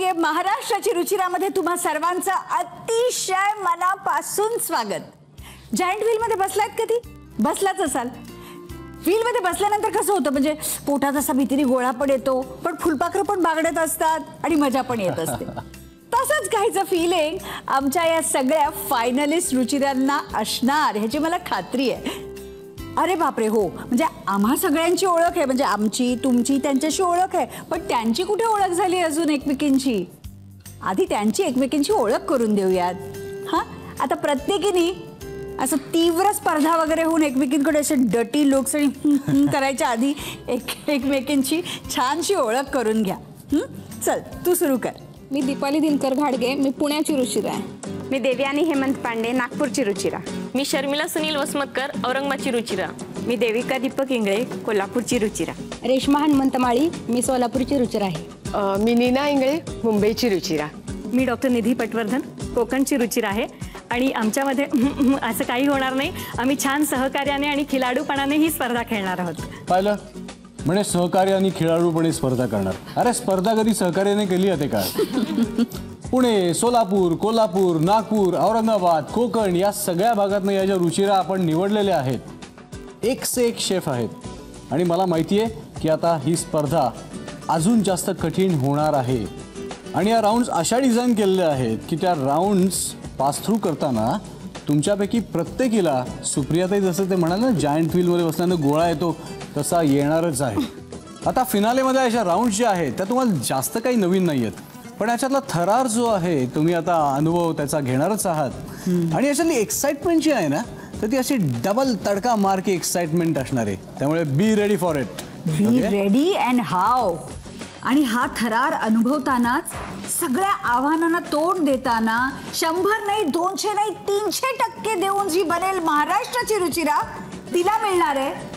खवय्ये महाराष्ट्राची रुचिरामध्ये तुम्हा सर्वांचं अतिशय मनापासून स्वागत। जायंट व्हील मध्ये बसलात कधी? बसलाच असाल। व्हील मध्ये बसल्यानंतर कसं होतं म्हणजे पोटात असा भीतीने गोळा पण येतो, पण फुलपाखरं पण बागडत असतात आणि मजा पण येत असते। तसंच काहीचं फीलिंग आमच्या या सगळ्या फायनलिस्ट रुचिरांना असणार ह्याची मला खात्री आहे। अरे बापरे हो, म्हणजे आम्हा सगळ्यांची ओळख आहे, म्हणजे आमची तुमची त्यांच्याशी ओळख आहे, पण त्यांची कुठे ओळख झाली अजून एकमेकींची? आधी त्यांची एकमेकींची ओळख करून देऊयात। हां, आता प्रत्येकीने असं तीव्र स्पर्धा वगैरे होऊन एकमेकींकडे असे डटी लुक्स आणि करायच्या आधी एकमेकींची छानशी ओळख करून घ्या। चल तू सुरू कर। मी दीपाली दिनकर घाडगे, मी पुण्याची रुचिरा आहे। मी देवयानी हेमंत पांडे, नागपूरची रुचिरा। मी शर्मिला सुनील वसमतकर, औरंगाबादची रुचिरा। मी देविका दीपक इंगळे, कोल्हापूरची रुचिरा। रेश्मा हनुमंत माळी, मी सोलापूरची रुचिरा आहे। मी नीना इंगळे, मुंबईची रुचिरा। मी डॉक्टर निधी पटवर्धन, कोकणची रुचिरा आहे आणि आमच्यामध्ये असं काही होणार नाही। आम्ही छान सहकार्याने आणि खिलाडूपणाने ही स्पर्धा खेळणार आहोत। पाहिलं म्हणजे सहकार्य आणि खिलाडूपणे स्पर्धा करणार। अरे स्पर्धा कधी सहकार्याने केली होते का? पुणे, सोलापूर, कोल्हापूर, नागपूर, औरंगाबाद, कोकण या सगळ्या भागातनं या ज्या रुचिरा आपण निवडलेल्या आहेत, एक से एक शेफ आहेत आणि मला माहिती आहे की आता ही स्पर्धा अजून जास्त कठीण होणार आहे आणि या राऊंड्स अशा डिझाईन केलेल्या आहेत की त्या राऊंड्स पास थ्रू करताना तुमच्यापैकी प्रत्येकीला सुप्रियाताई जसं ते म्हणाल ना जायंट व्हीलमध्ये बसल्यानं गोळा येतो तसा येणारच आहे। आता फिनालेमध्ये अशा राऊंड्स ज्या आहेत त्या तुम्हाला जास्त काही नवीन नाही आहेत, पण याच्यातला थरार जो आहे तुम्ही आता अनुभव त्याचा घेणारच आहात आणि याच्यातली एक्साइटमेंट जी आहे ना तर ती अशी डबल तडका मार की एक्साइटमेंट असणार आहे। त्यामुळे be ready for it. Be ready and how. आणि हा थरार अनुभवतानाच सगळ्या आव्हानांना तोंड देताना 100 नाही 200 नाही 300% देऊन जी बनेल महाराष्ट्राची रुचिरा तिला मिळणार आहे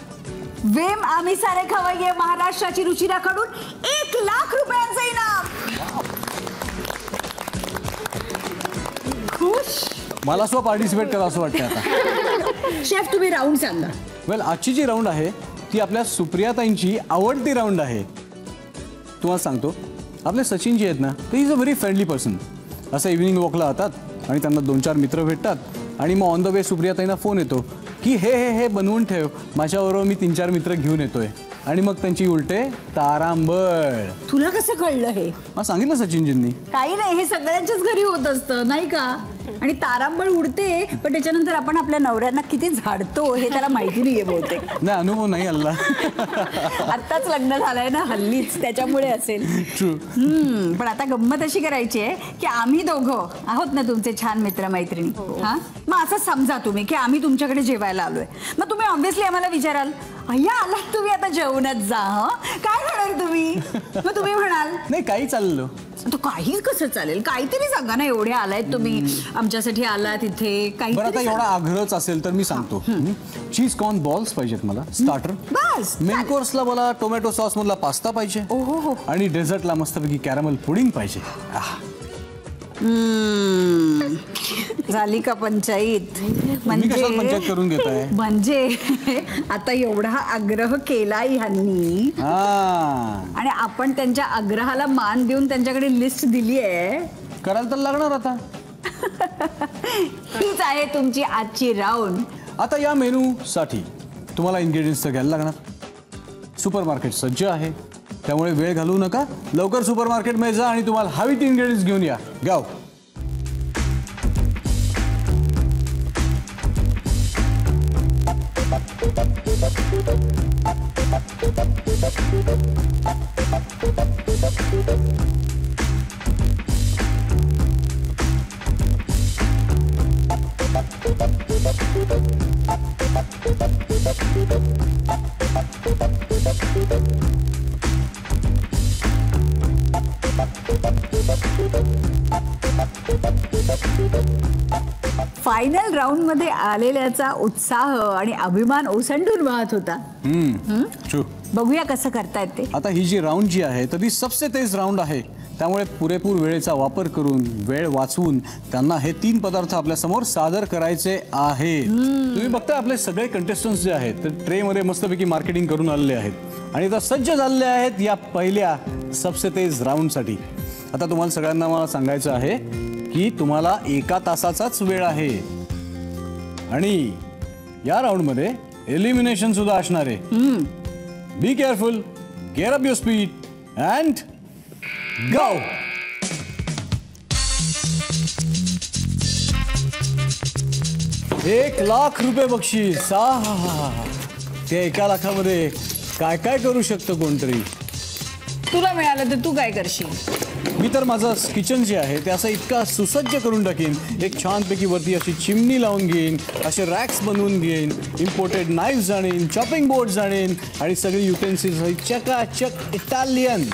वेम आम्ही सारे खवय्ये महाराष्ट्राची रुचिराकडून 1 लाख रुपयांचं इनाम। खुश? मला स्व पार्टिसिपेट करा असं वाटतं आता। शेफ तुम्ही राऊंड सांगा। वेल आजची जी राऊंड आहे ती आपल्या सुप्रियाताईंची आवडती राऊंड आहे। तुम्हाला सांगतो आपले सचिन जे आहेत ना ते is a very friendly person. असं इव्हिनिंग वॉकला जातात आणि त्यांना 2-4 मित्र भेटतात आणि मग ऑन द वे सुप्रियाताईंना फोन येतो की हे बनवून ठेव, माझ्याबरोबर मी 3-4 मित्र घेऊन येतोय आणि मग त्यांची उलटे तारांबळ। तुला कसं कळलं हे? मग सांगितलं सचिनजींनी। काही नाही, हे सगळ्यांच्याच घरी होत असतं नाही का? आणि तारांबळ उडते पण त्याच्यानंतर आपण आपल्या नवऱ्यांना किती झाडतो हे त्याला माहिती नाहीये बहुतेक। नाही अनुभव नाही आला। आत्ताच लग्न झालंय ना हल्लीच त्याच्यामुळे असेल। ट्रू। पण आता गंमत अशी करायची आहे की आम्ही दोघं आहोत ना तुमचे छान मित्र मैत्रिणी। हा मग असं समजा तुम्ही की आम्ही तुमच्याकडे जेवायला आलोय, मग तुम्ही ऑब्व्हियसली आम्हाला विचाराल अय्या आलात तुम्ही आता जेवणच जा, काय खाणार तुम्ही? मग तुम्ही म्हणाल नाही काही चाललो। तो काही कसं चालेल, काहीतरी सांगा ना, एवढे आलायत तुम्ही आमच्यासाठी आलात इथे काही। बरं आता एवढा आग्रहच असेल तर मी सांगतो चीज कॉर्न बॉल्स पाहिजेत मला स्टार्टर। बस मेन कोर्सला मला टोमॅटो सॉस मधला पास्ता पाहिजे आणि डेझर्टला मस्तपैकी कॅरमल पुडिंग पाहिजे। झाली का पंचायत? पंचायत करून घेताय म्हणजे आता एवढा आग्रह केलाय ह्यांनी आणि आपण त्यांच्या आग्रहाला मान देऊन त्यांच्याकडे लिस्ट दिली आहे, करायला तर लागणार आता। हीच आहे तुमची आजची राऊंड। आता या मेनू साठी तुम्हाला इन्ग्रेडियंट्स तर घ्यायला लागणार। सुपर मार्केट सज्ज आहे त्यामुळे वेळ घालवू नका, लवकर सुपर मार्केटमध्ये जा आणि तुम्हाला हवी ती इन्ग्रेडियंट्स घेऊन या। गाव फायनल राऊंड मध्ये आलेल्याचा उत्साह आणि अभिमान ओसंडून वाहत होता। बघूया कसं करतायत ते। आता ही जी राऊंड जी आहे तर ती सबसे तेज राऊंड आहे, त्यामुळे पुरेपूर वेळेचा वापर करून वेळ वाचवून त्यांना हे 3 पदार्थ आपल्या समोर सादर करायचे आहेत। तुम्ही बघताय आपले सगळे कंटेस्टंट्स जे आहेत ते ट्रे मध्ये मस्तपैकी मार्केटिंग करून आलेले आहेत आणि आता सज्ज झालेले आहेत या पहिल्या सबसे तेज राऊंड साठी। आता तुम्हाला सगळ्यांना मला सांगायचं आहे की तुम्हाला 1 तासाचाच वेळ आहे आणि या राऊंडमध्ये एलिमिनेशन सुद्धा असणार आहे. Be careful, care up your speed and go. ₹1,00,000 बक्षीस. त्या 1 लाखामध्ये काय काय करू शकतं कोणतरी. तुला मिळालं तर तू काय करशील? मी तर माझं किचन जे आहे ते असं इतका सुसज्ज करून टाकीन. एक छानपैकी वरती अशी चिमणी लावून घेईन, असे रॅक्स बनवून घेईन, इम्पोर्टेड नाईफ्स आणीन, चॉपिंग बोर्ड्स आणीन आणि सगळी युटेन्सिल्स चकाचक इटालियन.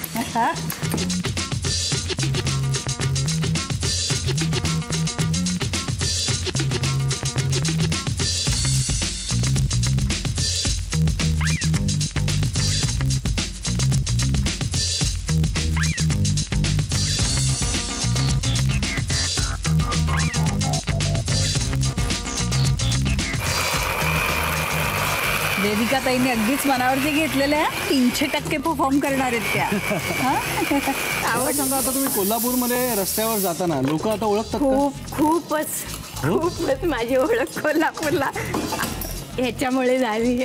देविका ताईने अगदीच मनावरती घेतलेलं आहे. 300% परफॉर्म करणार आहेत त्या. मला सांगा, आता तुम्ही कोल्हापूरमध्ये रस्त्यावर जाताना लोक आता ओळखतात का? खूपच माझी ओळख कोल्हापूरला ह्याच्यामुळे झाली.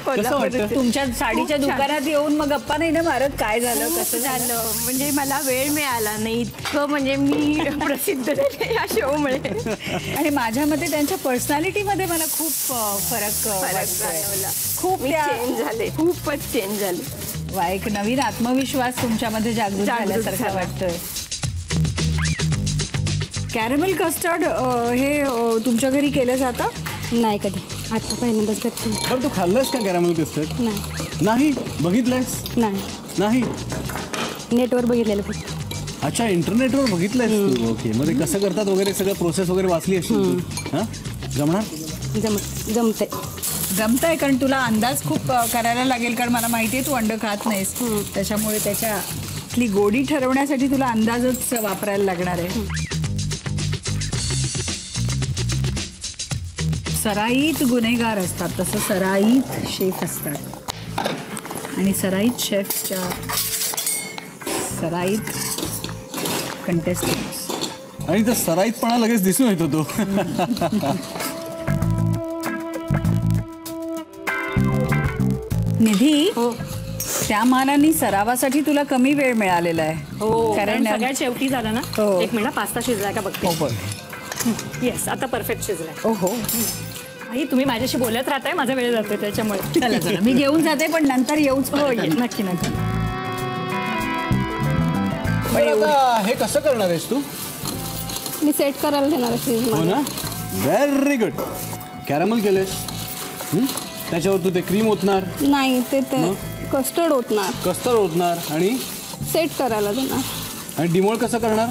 कसं वाटतं? तुमच्या साडीच्या दुकानात येऊन मग गप्पा नाही ना मारत? काय झालं, कसं झालं? झालं म्हणजे मला वेळ मिळाला नाही इतकं, म्हणजे मी प्रसिद्ध झाले या शोमुळे. आणि माझ्या मते त्यांच्या पर्सनॅलिटीमध्ये मला खूप फरक वाटतोय. खूप मी चेंज झाले, खूपच चेंज झाले. वा, एक नवीन आत्मविश्वास तुमच्यामध्ये जागृत झाल्यासारखा झाला. वाटतोय. कॅरमेल कस्टर्ड हे तुमच्या घरी केलं जातं? नाही कधी, आता पहिल्यांदाच करते. बरं, तू खाल्लंस का कॅरमेल कस्टर्ड? नाही नाही. बघितलंयस? नाही, नाही. नेटवर बघितलेलं फक्त. अच्छा, इंटरनेटवर बघितलंयस तू. ओके, मग ते कसं करतात वगैरे सगळं प्रोसेस वगैरे वाचली असतील तू. हां, जमणार? जमते. जमतंय, कारण तुला अंदाज खूप करायला लागेल, कारण मला माहिती आहे तू अंड खात नाहीस. त्याच्यामुळे त्याच्यातली गोडी ठरवण्यासाठी तुला अंदाजच वापरायला लागणार आहे. सराईत गुन्हेगार असतात, तसं सराईत शेफ असतात. आणि सराईत शेफच्या सराईत कंटेस्टंट्स. आणि तर सराईतपणा लगेच दिसून येतो तो. निधी, त्या मानाने सरावासाठी तुला कमी वेळ मिळालेला आहे. कारण सगळ्यात शेवटी झाला ना. हो. एक मिनिट, पास्ता शिजलाय का बघते. येस, आता परफेक्ट शिजलाय. ओहो, आई तुम्ही माझ्याशी बोलत राहताय, माझा वेळ जातोय त्याच्यामुळे. चला चला, मी घेऊन जाते पण नंतर येऊच. हो, नक्की नक्की. बरं, आता हे कसं करणार आहेस तू? मी सेट करायला देणार फ्रीज. हो ना, व्हेरी गुड. कॅरमल केलेस, त्याच्यावर तू ते क्रीम ओतणार, नाही, ते कस्टर्ड ओतणार, कस्टर्ड ओतणार आणि सेट करायला देणार. आणि डिमोल्ड कसं करणार?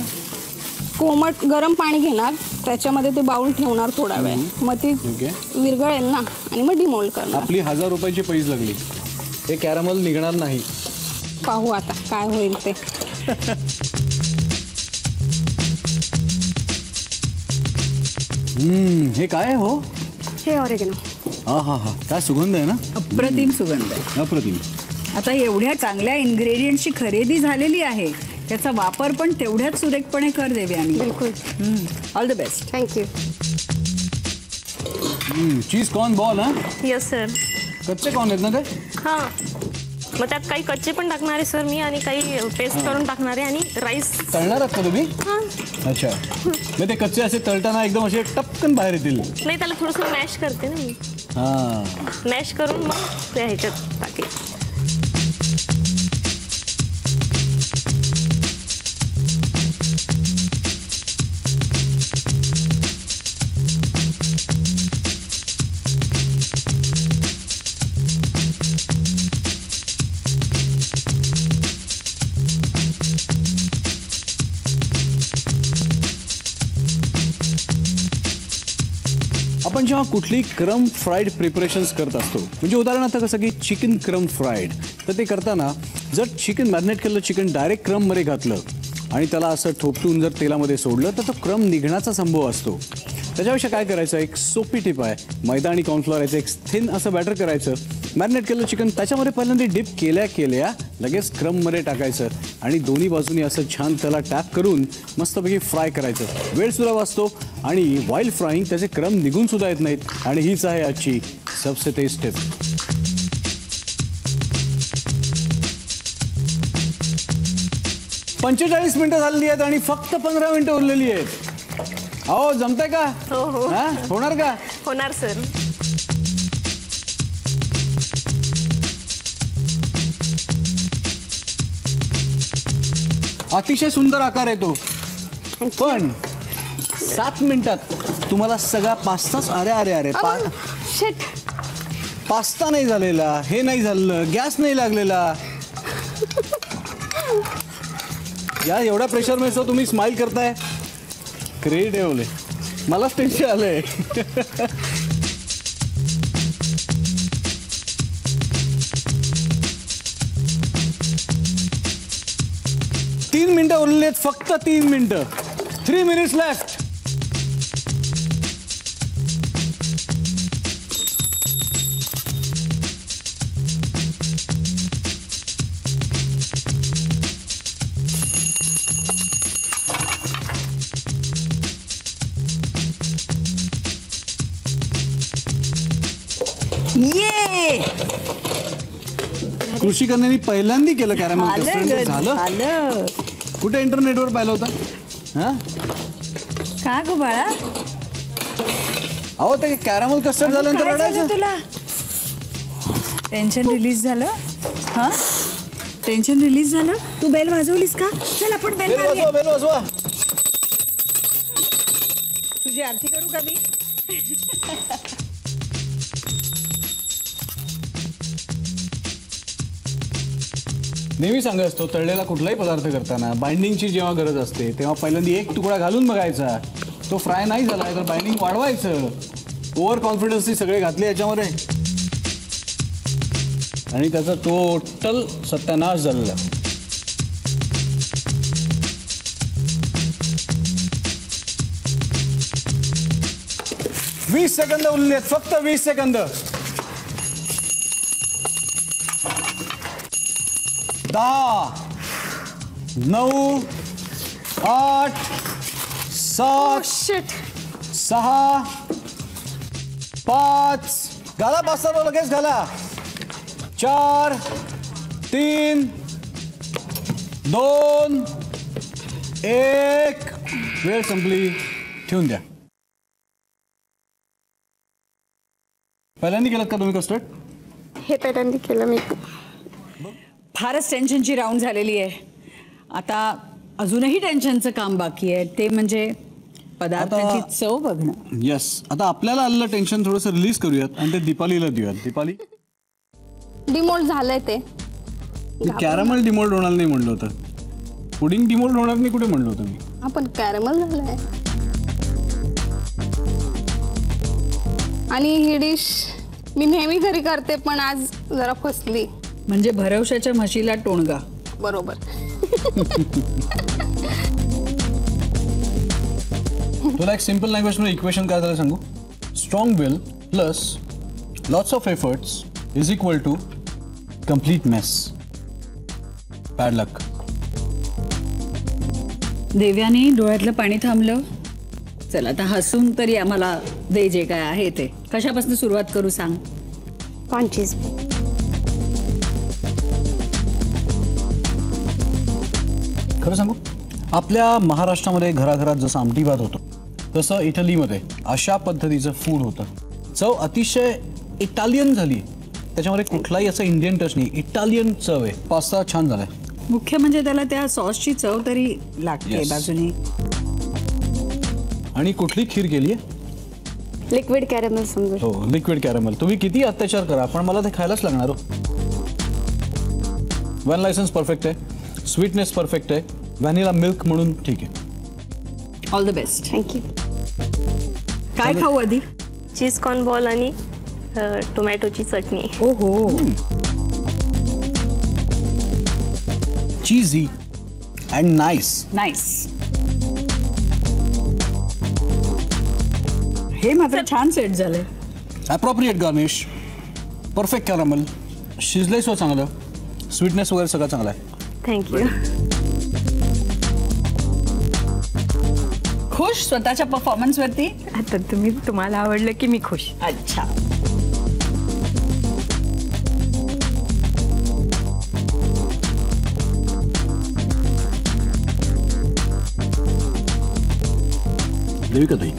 कोमट गरम पाणी घेणार, त्याच्यामध्ये ते बाउल ठेवणार थोडा वेळ, मग ती ओके. विरघळेल ना, आणि मग डिमोल्ड करणार. आपली ₹1000 पैज लागली. हे कॅरमल निघणार नाही. पाहू आता काय होईल ते. हे काय आहे हो? हे ऑरेगनो. हा हा हा, काय सुगंध आहे ना. अप्रतिम सुगंध आहे. अप्रतिम. आता एवढ्या चांगल्या इन्ग्रेडियंटची खरेदी झालेली आहे, त्याचा वापर पण तेवढ्याच सुरेखपणे कर देवयानी. बिलकुल. All the best. Thank you. Cheese corn ball. हा, यस सर. कच्चे कॉर्न आहेत ना ते? हां, मग त्यात काही कच्चे पण टाकणार आहे सर मी, आणि काही पेस्ट करून टाकणार आहे, आणि राईस. तळणार आहात का तुम्ही? अच्छा, मग ते कच्चे असे तळताना एकदम असे टपकन बाहेर येतील. नाही, त्याला थोडंसं मॅश करते ना मी. हा, मॅश करून मग ते ह्याच्यात टाकेल. आपण जेव्हा कुठली क्रम फ्राईड प्रिपरेशन्स करत असतो, म्हणजे उदाहरणार्थ कसं की चिकन क्रम फ्राईड, तर ते करताना जर चिकन मॅरिनेट केलेलं चिकन डायरेक्ट क्रममध्ये घातलं आणि त्याला असं ठोपटून जर तेलामध्ये सोडलं तर तो क्रम निघण्याचा संभव असतो. त्याच्यापेक्षा काय करायचं, एक सोपी टिप आहे. मैदा आणि कॉर्नफ्लॉवर याचं एक थिन असं बॅटर करायचं, मॅरिनेट केलं चिकन त्याच्यामध्ये पहिल्यांदा डिप केल्या केल्या लगेच क्रममध्ये टाकायचं आणि दोन्ही बाजूनी असं छान त्याला टॅप करून मस्तपैकी फ्राय करायचं. वेळ सुद्धा वाचतो आणि वाईल फ्राईंग त्याचे क्रम निघून सुद्धा येत नाहीत आणि हीच आहे आजची सबसे तेज टिप. पंचेचाळीस मिनिटं झालेली आहेत आणि फक्त 15 मिनिटं उरलेली आहेत. अहो जमतंय का? हा? होणार का? होणार सर. अतिशय सुंदर आकार येतो पण 7 मिनिटात तुम्हाला सगळा पास्ताच अरे पास्ता नाही झालेला, हे नाही झालं, गॅस नाही लागलेला. या एवढ्या प्रेशरमध्ये तुम्ही स्माइल करताय. क्रिएटिव्हली मलाच टेन्शन आलंय. तीन मिनिटं उरलेली आहेत, फक्त 3 मिनिटं. 3 मिनिट्स लेफ्ट. ये कृषी कन्यानी पहिल्यांदा केलं कॅरमेल कस्टर्ड. झालं झालं. कुठे इंटरनेटवर पाहिलं होतं? हा का गो बाळा? अहो ते कॅरमेल कस्टर्ड झाल्यानंतर काय झालं रडायचं. तुला? टेन्शन रिलीज झालं? हा टेन्शन रिलीज झालं? तू बेल वाजवलीस का? चल आपण बेल बेल मारूया. वाजवा, बेल वाजवा. तुझी आरती करू का मी? नेहमी सांगत असतो तळलेला कुठलाही पदार्थ करताना बाइंडिंगची जेव्हा गरज असते तेव्हा पहिल्यांदा एक तुकडा घालून बघायचा. तो फ्राय नाही झाला तर बाइंडिंग वाढवायचं. ओव्हर कॉन्फिडन्सनी सगळे घातले याच्यामध्ये आणि त्याचा टोटल सत्यानाश झालेला. वीस सेकंद उरले आहेत, फक्त 20 सेकंद. 10 9 8 7 6 5 घाला पास्ता लगेच घाला. 4 3 2 1 वेळ संपली. ठेवून द्या. पहिल्यांदा केलं का तुम्ही कस्टर्ड? हे पहिल्यांदा केलं मी. फारच टेन्शनची राऊंड झालेली आहे. आता अजूनही टेन्शनचं काम बाकी आहे, ते म्हणजे पदार्थाची चव बघणं. येस, आता आपल्याला आलेलं टेन्शन थोडंसं रिलीज करूयात आणि ते दीपालीला देऊयात. दीपाली, डिमोल्ड झालंय ते. कॅरमल डिमोल्ड होणार नाही म्हणलं होतं. पुडिंग डिमोल्ड होणार नाही कुठे म्हणलं होतं मी? आपण कॅरमल झालंय. आणि ही डिश मी नेहमी घरी करते पण आज जरा फसली. म्हणजे भरवशाच्या म्हशीला टोणगा. बरोबर. तुला एक सिंपल लँग्वेजमध्ये इक्वेशन काय झालं सांगू? Strong will plus lots of efforts is equal to complete mess. Bad luck. देव्याने डोळ्यातलं पाणी थांबलं. चल आता हसून तरी आम्हाला दे जे काय आहे ते. कशापासून सुरुवात करू सांग? कॉन्चीज. खरं सांगू, आपल्या महाराष्ट्रामध्ये घराघरात जसं आमटी भात होतो तसं इटलीमध्ये अशा पद्धतीचं फूड होतं. चव अतिशय इटालियन झाली. त्याच्यामध्ये कुठलाही असं इंडियन टच नाही, इटालियन चव आहे. पास्ता छान झालाय. मुख्य म्हणजे त्याला त्या सॉसची चव तरी लागते Yes. बाजूने. आणि कुठली खीर केली आहे? लिक्विड कॅरमल समजा. हो, लिक्विड कॅरमल. तुम्ही किती अत्याचार करा पण मला ते खायलाच लागणार हो. वन लायसन्स परफेक्ट आहे, स्वीटनेस परफेक्ट आहे, व्हॅनिला मिल्क म्हणून ठीक आहे. All the best. थँक्यू. काय खाऊ आधी? चीज कॉर्न बॉल आणि टोमॅटोची चटणी. ओहो, चीझी अँड नाईस. नाईस. हे मात्र छान सेट झालंय. Appropriate garnish. परफेक्ट कॅरमल, शिजलंय सो चांगलं, स्वीटनेस वगैरे सगळं चांगलं आहे. थँक्यू. खुश स्वतःच्या परफॉर्मन्स वरती? आता तुम्हाला आवडलं की मी खुश. अच्छा. देविका ताई,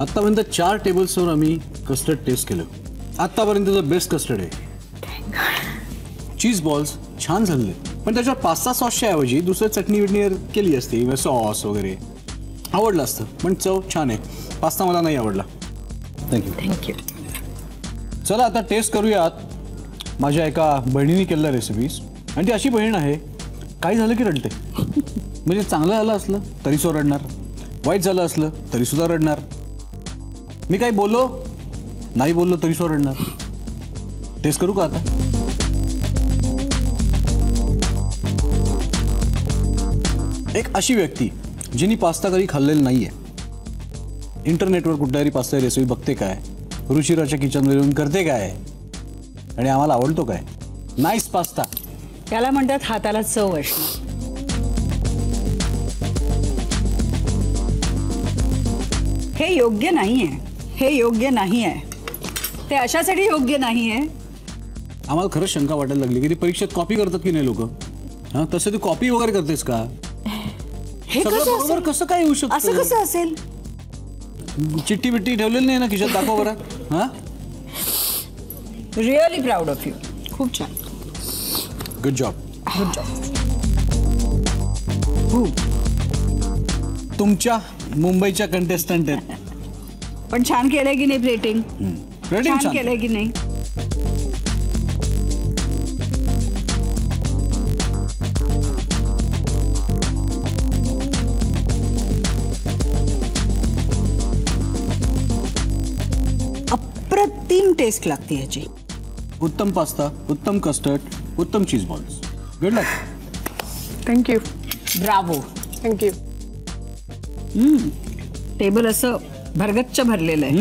आतापर्यंत 4 टेबल्सवर आम्ही कस्टर्ड टेस्ट केलं. आतापर्यंतचं बेस्ट कस्टर्ड आहे. चीज बॉल्स छान झालेले, पण त्याच्यावर पास्ता सॉसच्या ऐवजी दुसरं चटणी विटणी केली असती, सॉस वगैरे आवडलं असतं, पण चव छान आहे. पास्ता मला नाही आवडला. थँक्यू. चला आता टेस्ट करूयात माझ्या एका बहिणीने केलेल्या रेसिपीज. आणि ती अशी बहीण आहे, काही झालं की रडते. म्हणजे चांगलं झालं असलं तरी सो रडणार, वाईट झालं असलं तरी सुद्धा रडणार. मी काही बोललो नाही बोललो तरी सो रडणार. टेस्ट करू का आता? एक अशी व्यक्ती जिनी पास्ता कधी खाल्लेला नाहीये, इंटरनेटवर कुठल्यातरी पास्ता रेसिपी बघते काय, रुचिराच्या किचनवर येऊन करते काय, आणि आम्हाला आवडतो काय. Nice pasta. त्याला म्हणतात हाताला चव असणं. हे योग्य नाहीये, हे योग्य नाहीये, ते अशासाठी योग्य नाहीये. आम्हाला खरंच शंका वाटायला लागली की ती परीक्षेत कॉपी करतात की नाही लोक. हां, तसं तू कॉपी वगैरे करतेस का? हे सगळं कसं बरोबर असेल? कसं काय येऊ शकतं? असं कसं असेल? चिठ्ठी बिट्टी ठेवलेली नाही ना खिशात? दाखव बरं. हां, रिअली प्राऊड ऑफ यू. खूप छान. Good job. Good job. तुमच्या मुंबईच्या कंटेस्टंट आहेत. पण छान केलंय की नाही प्लेटिंग? रेटिंग छान केलंय की नाही? अप्रतिम टेस्ट लागते ह्याची. उत्तम पास्ता, उत्तम कस्टर्ड, उत्तम चीज बॉल्स. गुड लक. थँक्यू. ब्रावो. थँक्यू. टेबल असं भरगच्च भरलेलं आहे.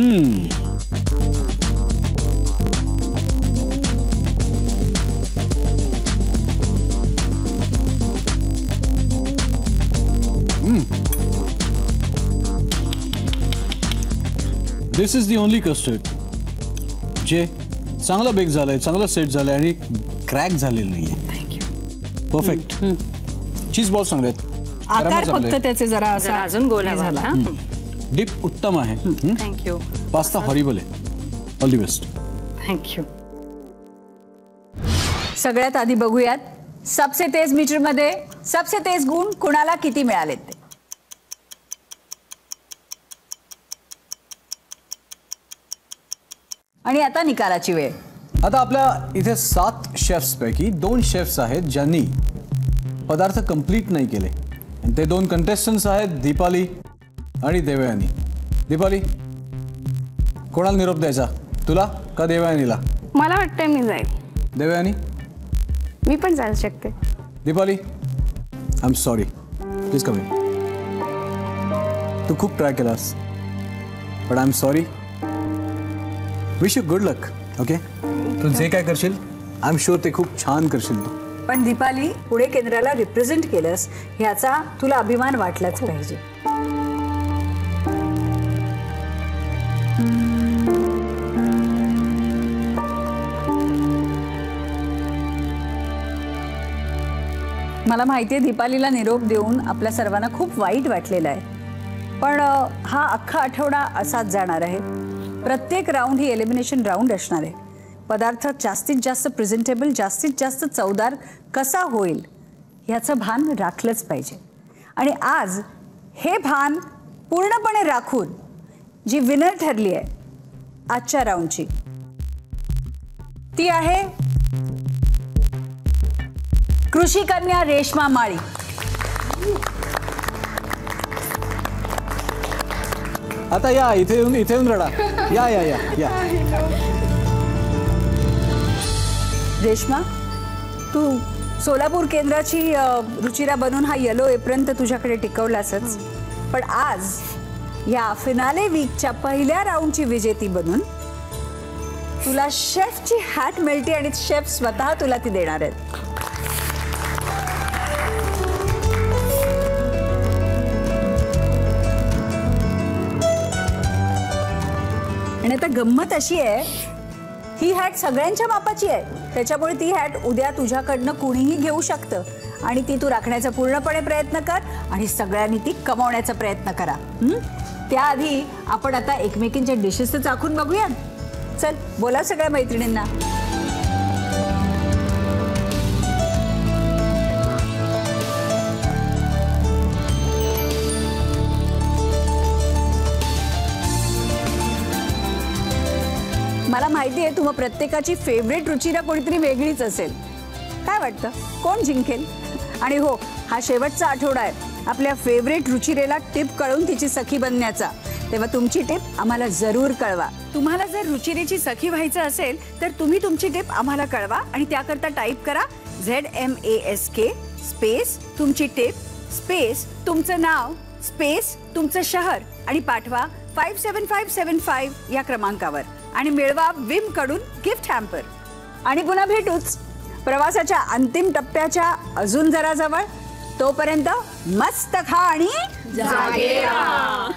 दिस इज दी ओनली कस्टर्ड जे चांगलं बेक झालंय, चांगलं सेट झालंय आणि क्रॅक झालेलं नाहीये. परफेक्ट. चीज बॉल्स चांगले आहेत. आकार फक्त त्याचे जरा जरा असा अजून गोल हवा झाला. होता. डिप उत्तम आहे. थँक्यू. पास्ता हॉरिबल आहे. All the best. थँक्यू. सगळ्यात आधी बघूयात सबसे तेज मीटर मध्ये सबसे तेज गुण कुणाला किती मिळालेत ते. आणि आता निकालाची वेळ. आता आपल्या इथे 7 शेफ्स पैकी 2 शेफ्स आहेत ज्यांनी पदार्थ कंप्लीट नाही केले. ते 2 कंटेस्टंट्स आहेत, दीपाली आणि देवयानी. दीपाली, कोणाला निरोप द्यायचा, तुला का देवयानीला? मला वाटतंय मी जाईल. देवयानी? मी पण जाऊ शकते. Deepali, I am sorry, please come in. तू खूप ट्राय केलास, पण I am sorry. Wish you good luck. Okay, तू जे काय करशील आय एम शुअर ते खूप छान करशील तू. पण दीपाली, पुणे केंद्राला रिप्रेझेंट केलंस ह्याचा तुला अभिमान वाटलाच पाहिजे. मला माहितीये दीपालीला निरोप देऊन आपल्या सर्वांना खूप वाईट वाटलेलं आहे. पण हा अख्खा आठवडा असाच जाणार आहे. प्रत्येक राऊंड ही एलिमिनेशन राऊंड असणार आहे. पदार्थ जास्तीत जास्त प्रेझेंटेबल, जास्तीत जास्त चवदार कसा होईल ह्याचं भान राखलंच पाहिजे. आणि आज हे भान पूर्णपणे राखून जी विनर ठरली आहे आजच्या राऊंडची, ती आहे कृषी कन्या रेश्मा माळी. आता या इथे येऊन रडा. या या या या. रेश्मा, तू सोलापूर केंद्राची रुचिरा बनून हा येलो एप्रिल तर तुझ्याकडे टिकवलासच, पण आज या फिनाले वीकच्या पहिल्या राऊंडची विजेती बनून तुला शेफची हॅट मिळते आणि शेफ स्वतः तुला ती देणार आहेत. आणि आता गंमत अशी आहे, ही हॅट सगळ्यांच्या मापाची आहे, त्याच्यामुळे ती हॅट उद्या तुझ्याकडनं कुणीही घेऊ शकतं आणि ती तू राखण्याचा पूर्णपणे प्रयत्न कर आणि सगळ्यांनी ती कमावण्याचा प्रयत्न करा. त्याआधी आपण आता एकमेकींच्या डिशेस चाखून बघूया. चल बोला सगळ्या मैत्रिणींना. मला माहिती आहे तुम्हा प्रत्येकाची फेवरेट रुचिरा कोणीतरी वेगळीच असेल. काय वाटतं कोण जिंकेल? आणि हो, हा शेवटचा आठवडा आहे आपल्या फेवरेट रुचिरेला टिप कळून तिची सखी बनण्याचा. तेव्हा तुमची टिप आम्हाला जरूर कळवा. तुम्हाला जर रुचिरेची सखी व्हायचं असेल तर तुम्ही तुमची टिप आम्हाला कळवा आणि त्याकरता टाईप करा ZMASK स्पेस तुमची टिप स्पेस तुमचं नाव स्पेस तुमचं शहर आणि पाठवा 57575 या क्रमांकावर आणि मिळवा विम कडून गिफ्ट हॅम्पर. आणि पुन्हा भेटूच प्रवासाच्या अंतिम टप्प्याच्या अजून जरा जवळ. तोपर्यंत मस्त खा आणि जागे राहा.